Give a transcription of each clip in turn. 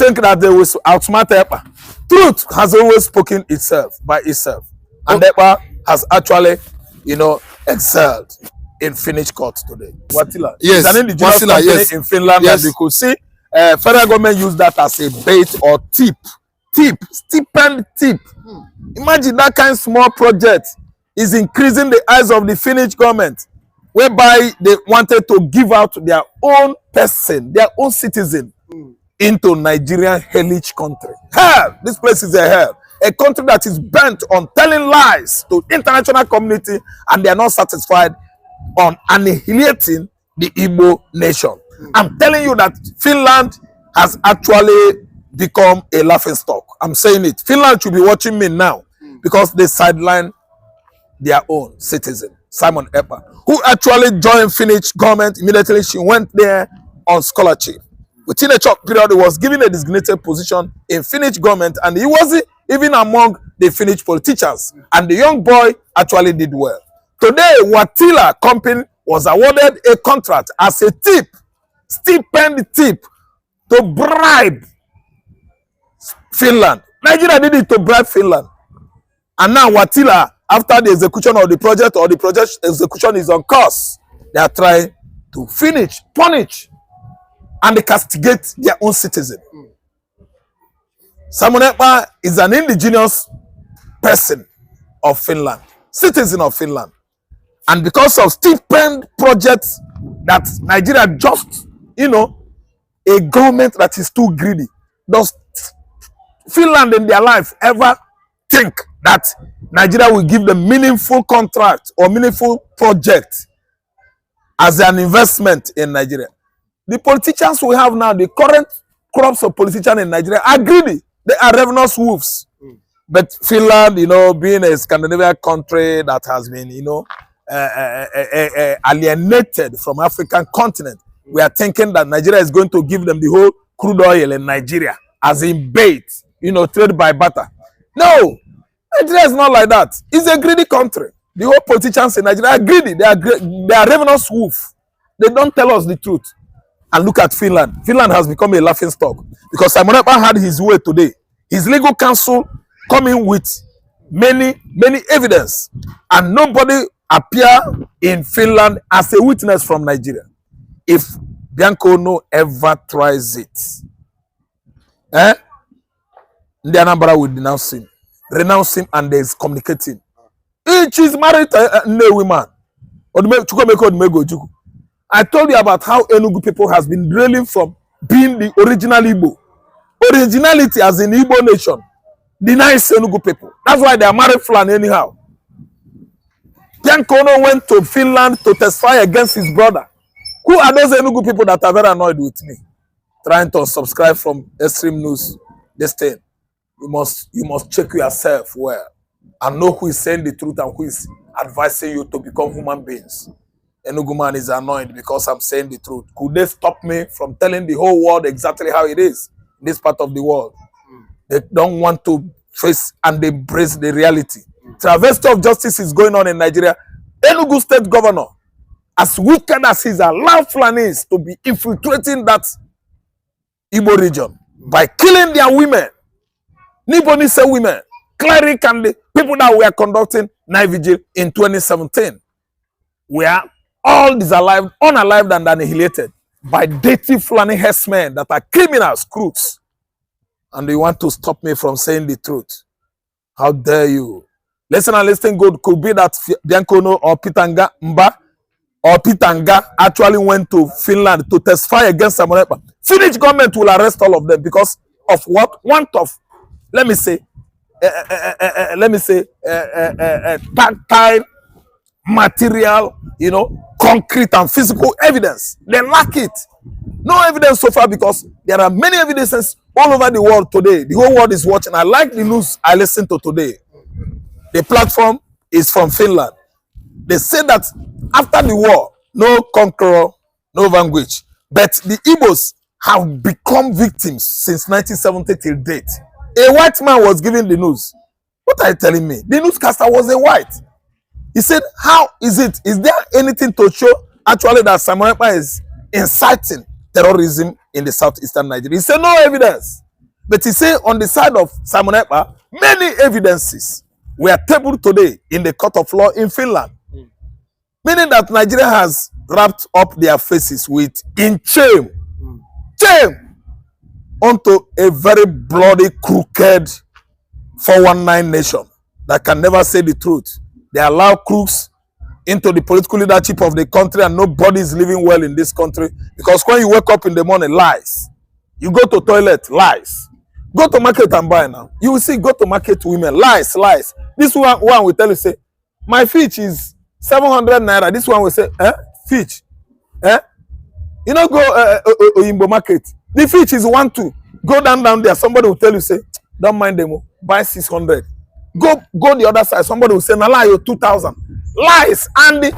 think that they will outsmart Ekpa. Truth has always spoken itself by itself. And Ekpa has actually, excelled in Finnish court today. Watila. Yes. It's an indigenous company yes. in Finland. Yes. And you could see federal government use that as a bait or tip. Stipend tip. Imagine that kind of small project is increasing the eyes of the Finnish government, whereby they wanted to give out their own person, their own citizen, into Nigerian hellish country. Hell, this place is a hell. A country that is bent on telling lies to international community, and they are not satisfied on annihilating the Igbo nation. I'm telling you that Finland has actually become a laughingstock. I'm saying it. Finland should be watching me now because they sideline their own citizen, Simon Ekpa, who actually joined Finnish government immediately. She went there on scholarship. Within a short period, he was given a designated position in Finnish government, and he wasn't even among the Finnish politicians. And the young boy actually did well. Today, Watila company was awarded a contract as a tip, stipend tip, to bribe Finland. Nigeria did it to bribe Finland. And now Watila, after the execution of the project, or the project execution is on course, they are trying to punish, and they castigate their own citizen. Simon Ekpa is an indigenous person of Finland, citizen of Finland. And because of stipend projects that Nigeria just, a government that is too greedy. Does Finland in their life ever think that Nigeria will give them meaningful contract or meaningful project as an investment in Nigeria? The politicians we have now, the current crops of politicians in Nigeria are greedy. They are ravenous wolves. But Finland, being a Scandinavian country that has been, alienated from African continent, we are thinking that Nigeria is going to give them the whole crude oil in Nigeria as in bait, trade by barter. No, Nigeria is not like that. It's a greedy country. The whole politicians in Nigeria are greedy. They are ravenous wolves. They don't tell us the truth. And look at Finland. Finland has become a laughingstock because Simon Ekpa had his way today. His legal counsel coming with many evidence, and nobody appear in Finland as a witness from Nigeria. If Bianco ever tries it, the Anambra will renounce him, and there is communicating. Each is married to a woman. I told you about how Enugu people has been drilling from being the original Igbo. Originality as in Igbo nation denies Enugu people. That's why they are married Fulani anyhow. Biancono went to Finland to testify against his brother. Who are those Enugu people that are very annoyed with me? Trying to subscribe from Extreme News. This thing. You must check yourself well and know who is saying the truth and who is advising you to become human beings. Enugu man is annoyed because I'm saying the truth. Could they stop me from telling the whole world exactly how it is in this part of the world? They don't want to face and embrace the reality. Travesty of justice is going on in Nigeria. Enugu state governor, as wicked as he is, allowed Fulanis to be infiltrating that Igbo region by killing their women. Nibonese women, cleric, and the people that were conducting night vigil in 2017 were all unalived and annihilated by dirty Fulani herdsmen that are criminals, crooks. And you want to stop me from saying the truth? How dare you? Listen and listen good. Could be that Biancono or Pitanga actually went to Finland to testify against Simon Ekpa. Finnish government will arrest all of them because of what? Want of, tactile, material, concrete and physical evidence. They lack it. No evidence so far because there are many evidences all over the world today. The whole world is watching. I like the news I listened to today. The platform is from Finland. They say that after the war, no conqueror, no vanquish. But the Igbos have become victims since 1970 till date. A white man was giving the news. What are you telling me? The newscaster was a white. He said, how is it? Is there anything to show actually that Simon Ekpa is inciting terrorism in the southeastern Nigeria? He said, no evidence. But he say on the side of Simon Ekpa, many evidences were tabled today in the court of law in Finland. Meaning that Nigeria has wrapped up their faces with in shame. Shame onto a very bloody, crooked 419 nation that can never say the truth. They allow crooks into the political leadership of the country, and nobody is living well in this country, because when you wake up in the morning, lies. You go to toilet, lies. Go to market and buy now. You will see, go to market, women, lies. This one will tell you, say, my fish is 700 naira. This one will say, fish. You know, go Oyimbo market. The fish is 1-2. Go down there. Somebody will tell you, say, don't mind them. Buy 600. Go the other side. Somebody will say, Nala, you 2,000. Lies. And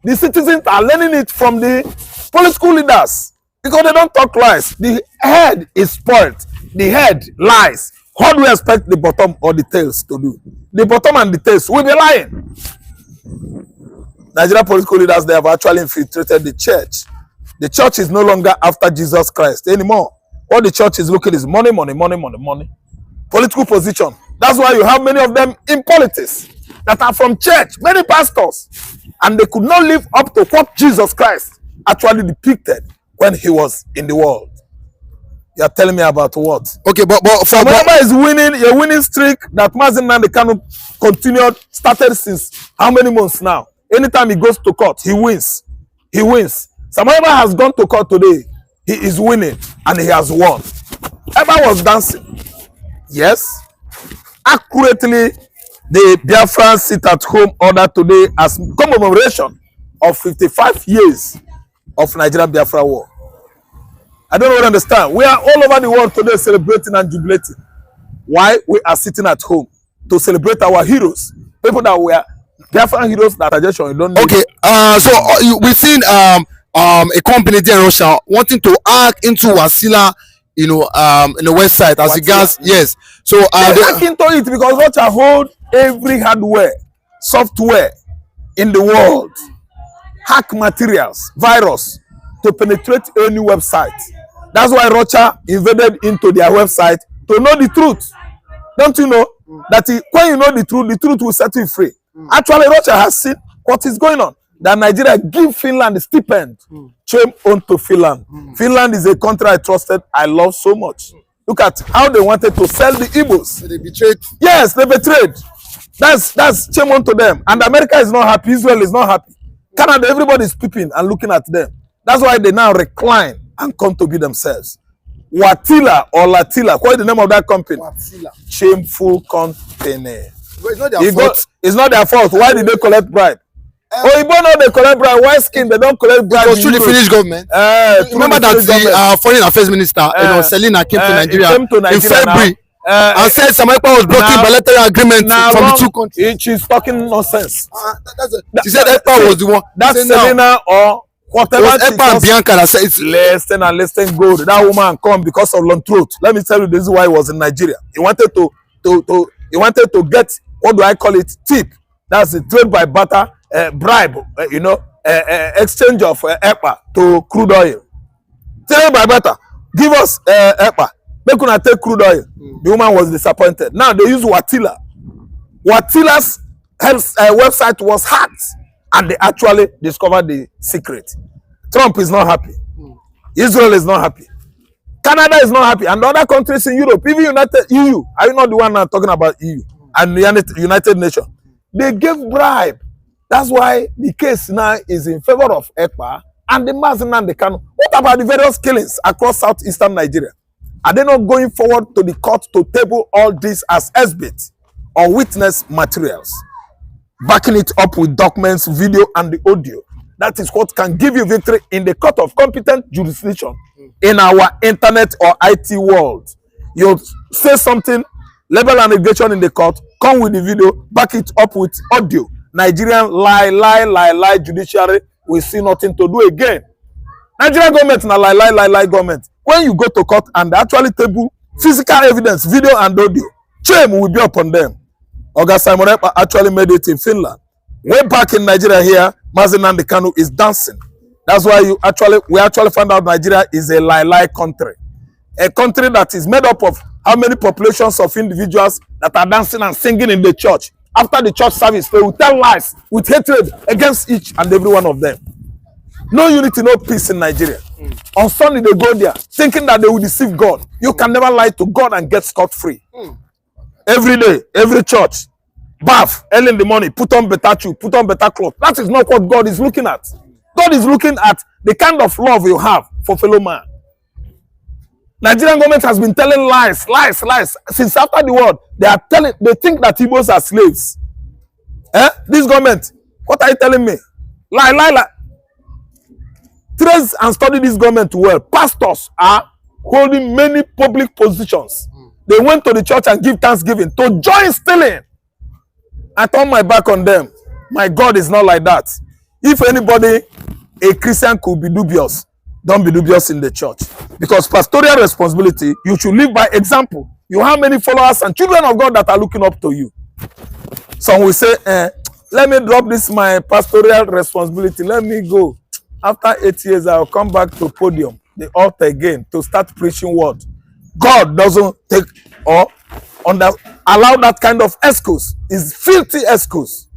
the citizens are learning it from the political leaders, because they don't talk lies. The head is spoiled. The head lies. What do we expect the bottom or the tails to do? The bottom and the tails will be lying. Nigeria political leaders, they have actually infiltrated the church. The church is no longer after Jesus Christ anymore. What the church is looking is money. Political position. That's why you have many of them in politics that are from church, many pastors, and they could not live up to what Jesus Christ actually depicted when he was in the world. You are telling me about what? Okay, but Samaba is winning a winning streak that Mazen Nandekano continued, started since how many months now? Anytime he goes to court, he wins. Samaba has gone to court today. He is winning, and he has won. Ekpa was dancing. Yes. Accurately, the Biafran sit-at-home order today as commemoration of 55 years of Nigerian Biafra war. I don't really understand. We are all over the world today celebrating and jubilating. Why? We are sitting at home to celebrate our heroes. People that were Biafran heroes that are just showing. Don't know. Okay. We've seen a company there in Russia wanting to hack into Wasila, in the website as regards, yes. So they hack into it because Russia hold every hardware, software in the world, hack materials, virus to penetrate any website. That's why Russia invaded into their website to know the truth. Don't you know that when you know the truth will set you free. Actually, Russia has seen what is going on. That Nigeria give Finland a stipend. Shame onto Finland. Finland is a country I trusted, I love so much. Look at how they wanted to sell the Igbos. So they betrayed. Yes, they betrayed. That's shame onto them. And America is not happy. Israel is not happy. Canada, everybody is peeping and looking at them. That's why they now recline and come to be themselves. Watila or Latila, what is the name of that company? Watila. Shameful company. But it's not their fault. It's not their fault. Why did they collect bribe? Oyibo know they collect bribe. White skin, they don't collect bribe. It was through the Finnish government. Remember that the foreign affairs minister, Selina, came to Nigeria in February and said Ekpa was blocking bilateral agreement from the two countries. She's talking nonsense. She said Ekpa was the one. That's Selina or whatever. It was Ekpa and Bianca that said it's listen good. That woman come because of long throat. Let me tell you, this is why he was in Nigeria. He wanted to get, what do I call it, tip. That's the trade by barter, bribe, exchange of Ekpa to crude oil. Trade by barter, give us Ekpa. They couldn't take crude oil. The woman was disappointed. Now they use Watila. Watila's website was hacked, and they actually discovered the secret. Trump is not happy. Israel is not happy. Canada is not happy, and the other countries in Europe, even United EU. Are you not the one now talking about EU and United Nations? They gave bribe. That's why the case now is in favor of Ekpa and the Mazen and the Kano. What about the various killings across southeastern Nigeria? Are they not going forward to the court to table all this as exhibit or witness materials, backing it up with documents, video, and the audio? That is what can give you victory in the court of competent jurisdiction in our internet or IT world. You say something, label an allegation in the court, come with the video, back it up with audio. Nigerian lie judiciary will see nothing to do again. Nigerian government na lie government. When you go to court and they actually table physical evidence, video and audio, shame will be upon them. Oga Simon Ekpa actually made it in Finland. Way back in Nigeria here, Mazen and the Kanu is dancing. That's why we actually found out Nigeria is a lie country. A country that is made up of how many populations of individuals that are dancing and singing in the church. After the church service, they will tell lies with hatred against each and every one of them. No unity, no peace in Nigeria. On Sunday, they go there thinking that they will deceive God. You can never lie to God and get scot-free. Every day, every church, bath early in the morning, put on better shoe, put on better clothes. That is not what God is looking at. God is looking at the kind of love you have for fellow man. Nigerian government has been telling lies since after the war. They think that Igbos are slaves. This government, what are you telling me? Lie. Trace and study this government well. Pastors are holding many public positions. They went to the church and give thanksgiving to join stealing. I turn my back on them. My God is not like that. If anybody, a Christian, could be dubious, don't be dubious in the church. Because pastoral responsibility, you should live by example. You have many followers and children of God that are looking up to you. Some will say, let me drop this my pastoral responsibility. Let me go. After 8 years, I'll come back to podium, the altar again, to start preaching word. God doesn't take or allow that kind of excuse. It's filthy excuse.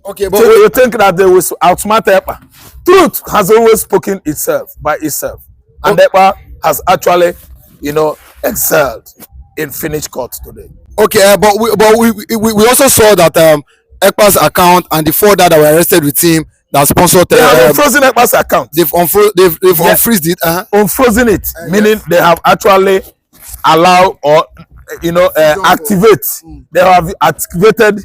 Okay, but so you think that they will outsmart Ekpa. Truth has always spoken itself by itself, and Ekpa has actually, excelled in Finnish court today. Okay, but we also saw that Ekpa's account and the four that were arrested with him that sponsored. They have unfrozen Ekpa's account. They've unfrozen it. Unfrozen it, meaning they have actually allowed or activate. They have activated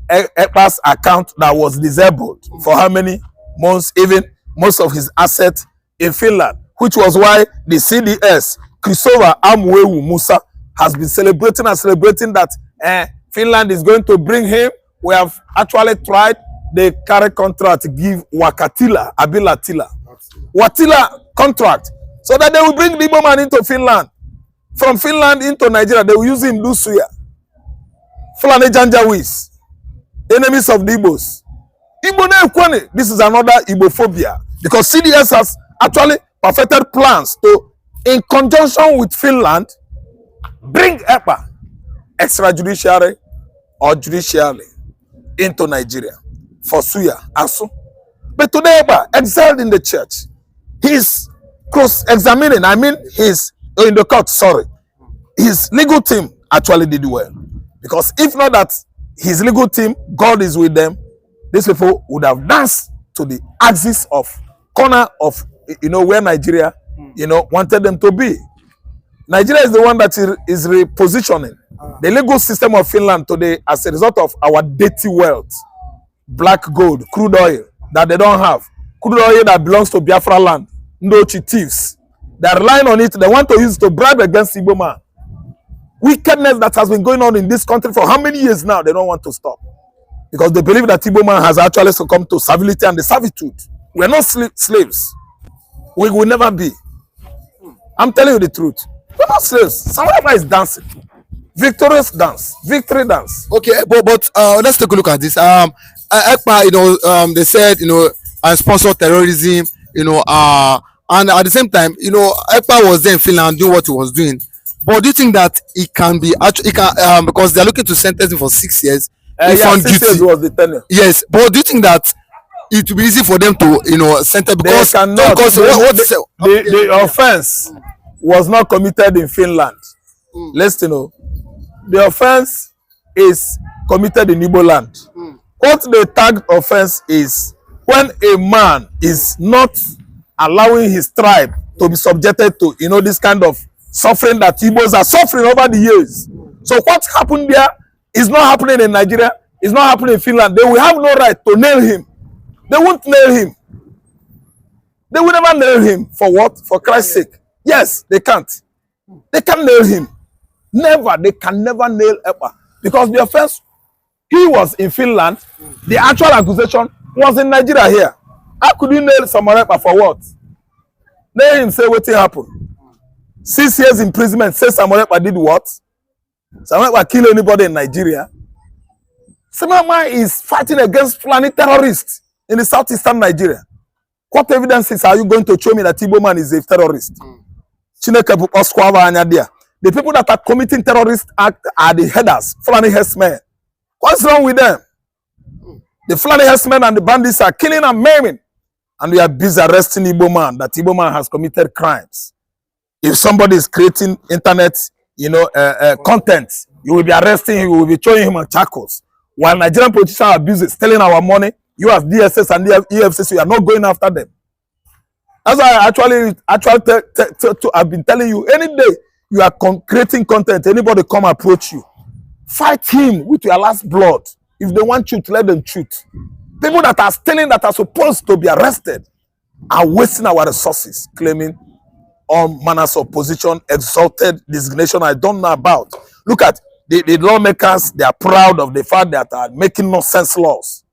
Ekpa's account that was disabled for how many months, even most of his assets in Finland, which was why the CDS, Christopher Amwewu Musa, has been celebrating that Finland is going to bring him. We have actually tried the carry contract to give Wakatila, Abilatila, Watila contract, so that they will bring the Igbo man into Finland. From Finland into Nigeria, they will use him do suya. Fulani Janjawis, enemies of the Igbos. This is another Igbophobia, because CDS has actually perfected plans to, in conjunction with Finland, bring Ekpa extrajudiciary or judicially into Nigeria for suya, asu. But today Ekpa excelled in the church. He's cross-examining, he's in the court, his legal team actually did well. Because if not that his legal team, God is with them, these people would have danced to the axis of corner of where Nigeria wanted them to be. Nigeria is the one that is repositioning the legal system of Finland today as a result of our dirty wealth, black gold, crude oil that they don't have, crude oil that belongs to Biafra land, Ndochi thieves. They are relying on it. They want to use it to bribe against Igbo man. Wickedness that has been going on in this country for how many years now? They don't want to stop, because they believe that Igbo man has actually succumbed to servility and the servitude. We are not slaves. We will never be. I'm telling you the truth. We're not slaves. Somebody is dancing. Victorious dance. Victory dance. Okay, but let's take a look at this. Ekpa, they said, sponsor terrorism, and at the same time, Ekpa was there in Finland doing what he was doing. But do you think that it can be actually, because they're looking to sentence him for 6 years? Yeah, 6 years was the tenure. Yes, but do you think that it will be easy for them to, sentence? Because they cannot. The offense was not committed in Finland. Listen, the offense is committed in Igbo land. What the tagged offense is when a man is not allowing his tribe to be subjected to, this kind of suffering that Igbos are suffering over the years. So what happened there is not happening in Nigeria. It's not happening in Finland. They will have no right to nail him. They won't nail him. They will never nail him. For what? For Christ's sake. Yes, they can't. They can't nail him. Never. They can never nail Ekpa. Because the offense, he was in Finland. The actual accusation was in Nigeria here. How could you nail someone Ekpa for what? Nail him, say what happened. 6 years imprisonment, say Samuel Ekpa did what? Samuel Ekpa kill anybody in Nigeria? Samuel Ekpa is fighting against Fulani terrorists in the southeastern Nigeria. What evidences are you going to show me that Igbo man is a terrorist? Chineke bu oskwava anya there. The people that are committing terrorist act are the headers, Fulani herdsmen. What's wrong with them? The Fulani herdsmen and the bandits are killing and maiming. And we are busy arresting Igbo man, that Igbo man has committed crimes. If somebody is creating internet, content, you will be arresting him, you will be throwing him on charcoals. While Nigerian politicians are busy stealing our money, you as DSS and EFCC, you are not going after them. That's why I've been telling you, any day you are creating content, anybody come approach you, fight him with your last blood. If they want you to let them shoot. People that are stealing, that are supposed to be arrested, are wasting our resources, claiming all manners of position, exalted designation I don't know about. Look at the lawmakers, they are proud of the fact that are making nonsense laws,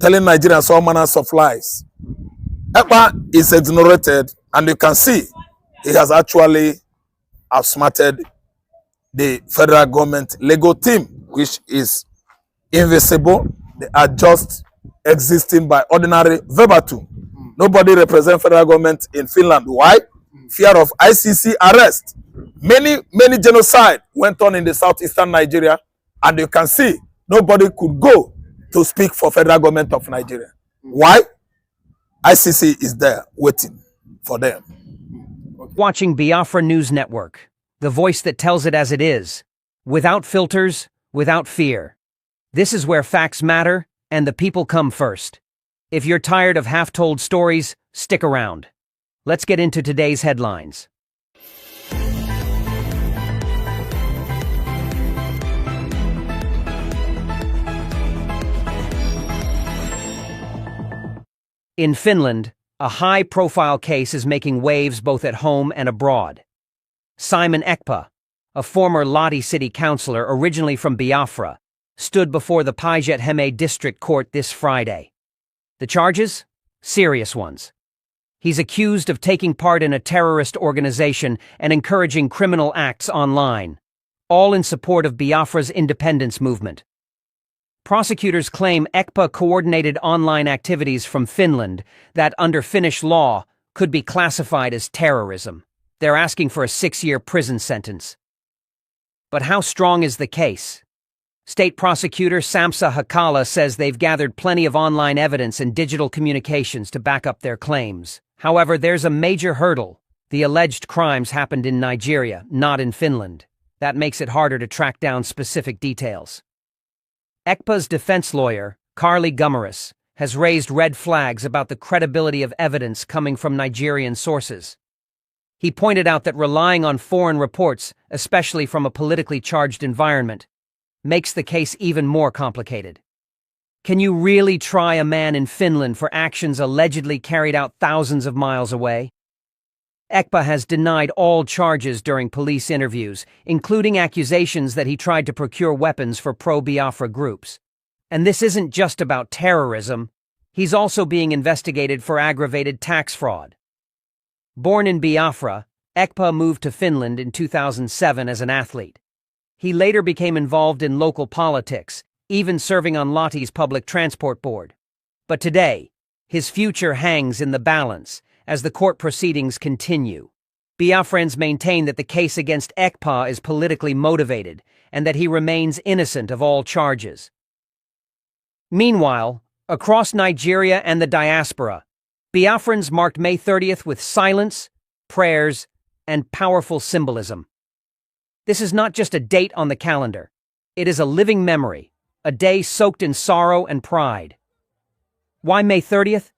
telling Nigerians all manners of lies. Ekpa is exonerated, and you can see he has actually outsmarted the federal government legal team, which is invisible. They are just existing by ordinary verbatim. Nobody represents federal government in Finland. Why? Fear of ICC arrest. Many genocide went on in the southeastern Nigeria, and you can see nobody could go to speak for federal government of Nigeria. Why? ICC is there waiting for them. Watching Biafra News Network, the voice that tells it as it is, without filters, without fear. This is where facts matter and the people come first. If you're tired of half-told stories, stick around. Let's get into today's headlines. In Finland, a high-profile case is making waves both at home and abroad. Simon Ekpa, a former Lahti city councillor originally from Biafra, stood before the Päijät-Häme district court this Friday. The charges? Serious ones. He's accused of taking part in a terrorist organization and encouraging criminal acts online, all in support of Biafra's independence movement. Prosecutors claim Ekpa coordinated online activities from Finland that, under Finnish law, could be classified as terrorism. They're asking for a 6-year prison sentence. But how strong is the case? State prosecutor Samsa Hakala says they've gathered plenty of online evidence and digital communications to back up their claims. However, there's a major hurdle. The alleged crimes happened in Nigeria, not in Finland. That makes it harder to track down specific details. Ekpa's defense lawyer, Carly Gumaris, has raised red flags about the credibility of evidence coming from Nigerian sources. He pointed out that relying on foreign reports, especially from a politically charged environment, makes the case even more complicated. Can you really try a man in Finland for actions allegedly carried out thousands of miles away? Ekpa has denied all charges during police interviews, including accusations that he tried to procure weapons for pro-Biafra groups. And this isn't just about terrorism. He's also being investigated for aggravated tax fraud. Born in Biafra, Ekpa moved to Finland in 2007 as an athlete. He later became involved in local politics, even serving on Lahti's public transport board. But today, his future hangs in the balance as the court proceedings continue. Biafrans maintain that the case against Ekpa is politically motivated and that he remains innocent of all charges. Meanwhile, across Nigeria and the diaspora, Biafrans marked May 30th with silence, prayers, and powerful symbolism. This is not just a date on the calendar. It is a living memory, a day soaked in sorrow and pride. Why May 30th?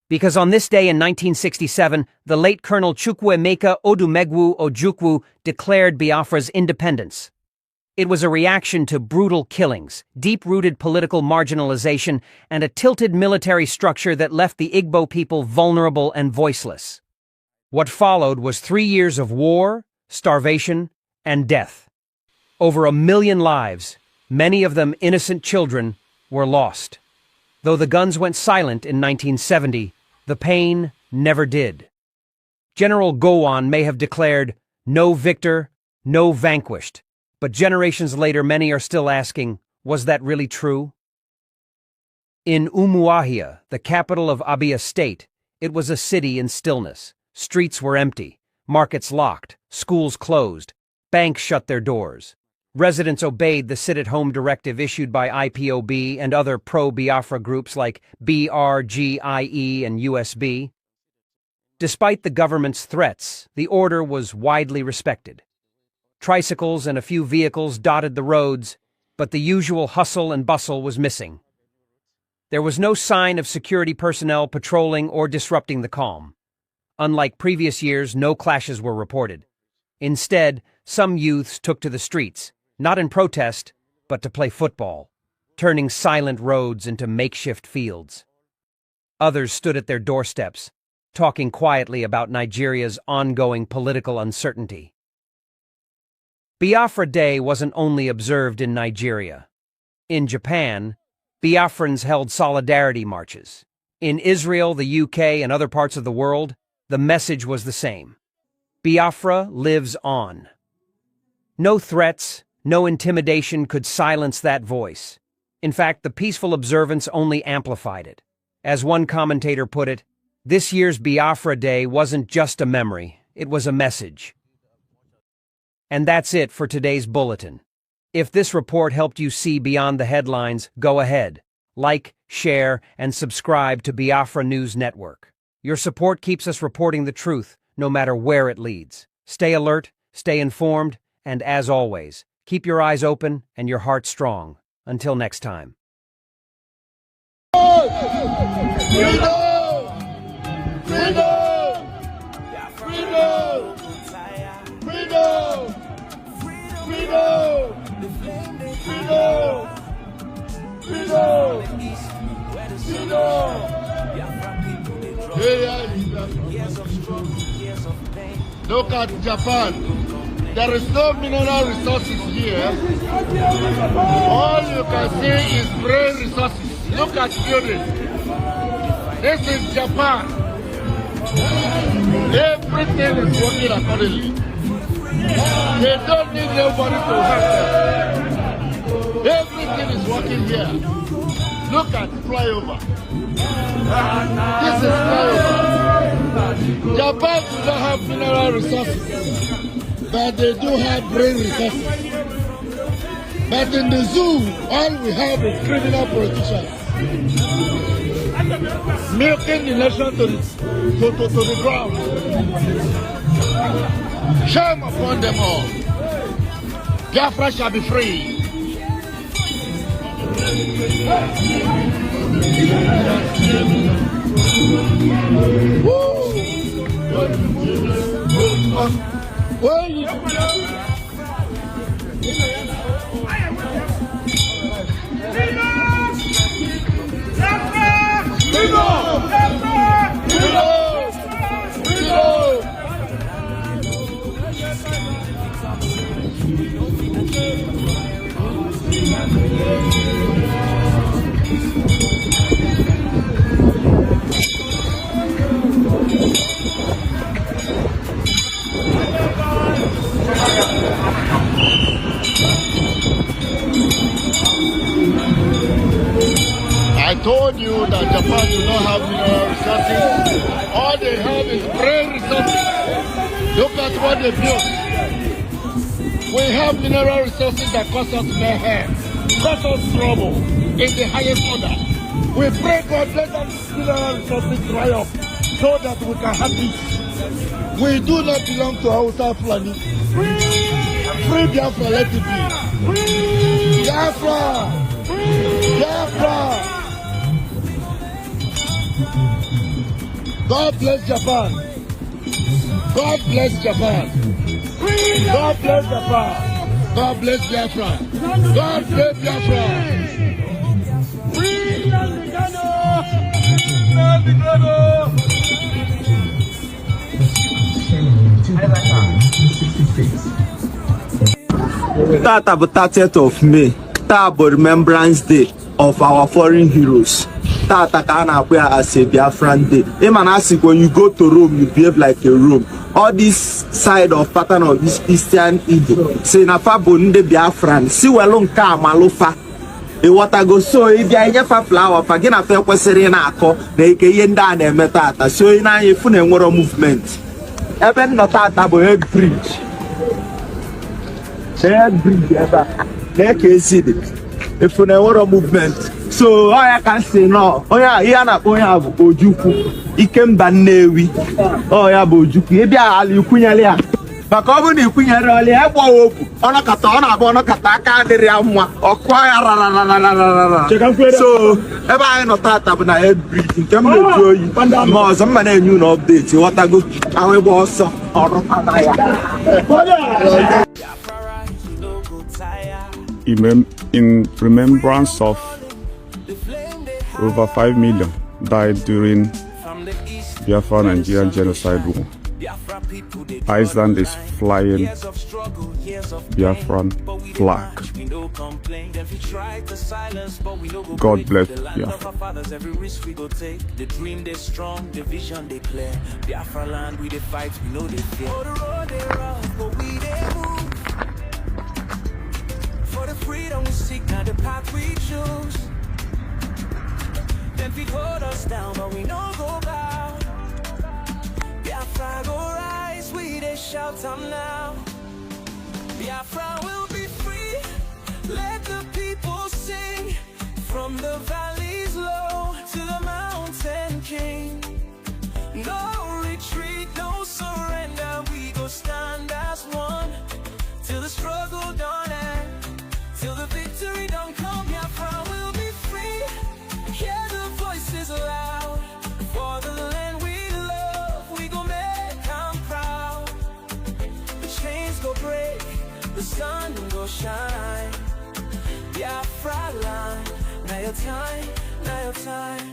Because on this day in 1967, the late Colonel Chukwuemeka Odumegwu Ojukwu declared Biafra's independence. It was a reaction to brutal killings, deep-rooted political marginalization, and a tilted military structure that left the Igbo people vulnerable and voiceless. What followed was 3 years of war, starvation, and death. Over 1 million lives, many of them innocent children, were lost. Though the guns went silent in 1970, the pain never did. General Gowon may have declared, "No victor, no vanquished," but generations later many are still asking, was that really true? In Umuahia, the capital of Abia State, it was a city in stillness. Streets were empty. Markets locked, schools closed, banks shut their doors. Residents obeyed the sit-at-home directive issued by IPOB and other pro-Biafra groups like BRGIE and USB. Despite the government's threats, the order was widely respected. Tricycles and a few vehicles dotted the roads, but the usual hustle and bustle was missing. There was no sign of security personnel patrolling or disrupting the calm. Unlike previous years, no clashes were reported. Instead, some youths took to the streets, not in protest, but to play football, turning silent roads into makeshift fields. Others stood at their doorsteps, talking quietly about Nigeria's ongoing political uncertainty. Biafra Day wasn't only observed in Nigeria. In Japan, Biafrans held solidarity marches. In Israel, the UK, and other parts of the world, the message was the same. Biafra lives on. No threats, no intimidation could silence that voice. In fact, the peaceful observance only amplified it. As one commentator put it, this year's Biafra Day wasn't just a memory, it was a message. And that's it for today's bulletin. If this report helped you see beyond the headlines, go ahead. Like, share, and subscribe to Biafra News Network. Your support keeps us reporting the truth, no matter where it leads. Stay alert, stay informed, and as always, keep your eyes open and your heart strong. Until next time. Look at Japan. There is no mineral resources here. All you can see is brain resources. Look at buildings. This is Japan. Everything is working accordingly. They don't need nobody to help them. Everything is working here. Look at flyover. This is flyover. Japan does not have mineral resources, but they do have brain resources. But in the zoo, all we have is criminal politicians. Milking the nation to the ground. Shame upon them all. Biafra shall be free. I told you that Japan do not have mineral resources. All they have is brain resources. Look at what they built. We have mineral resources that cause us mayhem, cause us trouble in the highest order. We pray God let that mineral resources dry up so that we can have peace. We do not belong to Hausa Fulani. Free Biafra, let it be. Biafra! Biafra! God bless Japan. God bless Japan. God bless Japan. God bless Biafra. God bless Biafra. Tata bụ 30th of May. Taa bụ Remembrance Day of our foreign heroes. Tata ka a na-akpọ ya as a Biafran Day. Ịma na asị when you go to Rome, you behave like a Rome. All this side of pattern of this Eastern Igbo. Say na fa bụ ndị Biafran. Si welu nke amalụfa. Ịghọtago so ịbịa inyefa flower fa gị na fa ekwesịrị na-akọ na ike ihe ndị a na-eme tata. So ị na-anya efu na enwero movement. ebe nọ tata bụ head bridge ebe a na-eke ezi dị efu na enwero movement so ọ ya ka si nọ onye ihe a na-akpọ onye a bụ Ojukwu Ikemba Nnewi ọ ya bụ Ojukwu ịbịa ala ikwunyere ya maka ọ bụrụ na ikwunyere ọlị ya gbawa okwu ọnọkata ọ na-abụ ọnọkata aka adịrị ya mma ọkụ ya rararararara so ebe anyị nọ tata bụ na head bridge nke m na-eju oyi ma ọzọ mma na-enye unu update ghọtago ahụ ịgba ọsọ ọrụ anaghị in remembrance of over 5 million died during Biafra Nigerian genocide war. Iceland is flying Biafran flag. God bless Biafra. The dream they strong, the vision they clear. Biafra land, we they fight, we know they fear. For the road they rough, but we they move. For the freedom we seek, now the path we choose. Then feet hold us down, but we no go bow. Biafra go rise, we they shout them now. Biafra will be free, let the people sing. From the valleys low to the mountain king. No retreat, no surrender, we go stand as one. Till the struggle don't end, till the victory don't come. Biafra will be free, hear the voices loud. For the land we love, we go make them proud. The chains go break, the sun go shine. Biafra land, now your time, now your time.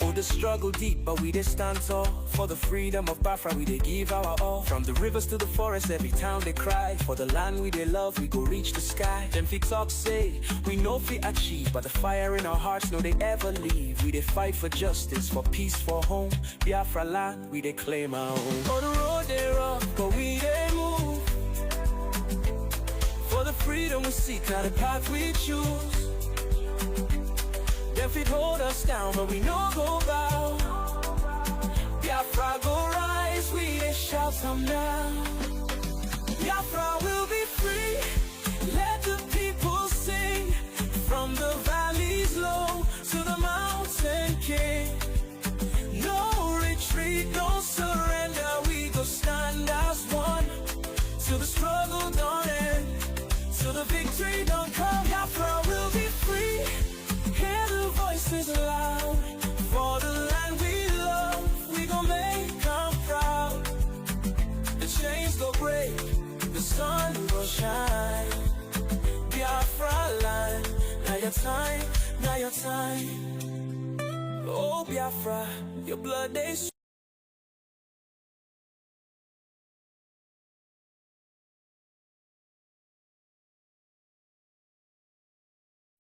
Oh, the struggle deep, but we they stand tall. For the freedom of Biafra, we they give our all. From the rivers to the forest, every town they cry. For the land we they love, we go reach the sky. Them fi talk say, we know fi achieve, but the fire in our hearts, no they ever leave. We they fight for justice, for peace, for home. Biafra land, we they claim our own. For the road they rough, but we they move. For the freedom we seek, now the path we choose. Them feet hold us down, but we no go bow. Biafra go rise, we they shout some now. Biafra will be free, let the people sing. From the valleys low to the mountain king. No retreat, no surrender, we go stand as one. Till the struggle don't end, till the victory don't come. Biafra will be free, hear the voices loud. For the land we love, we gon' make them proud. The chains go break, the sun will shine. Biafra land, now your time, now your time. Oh Biafra, your blood they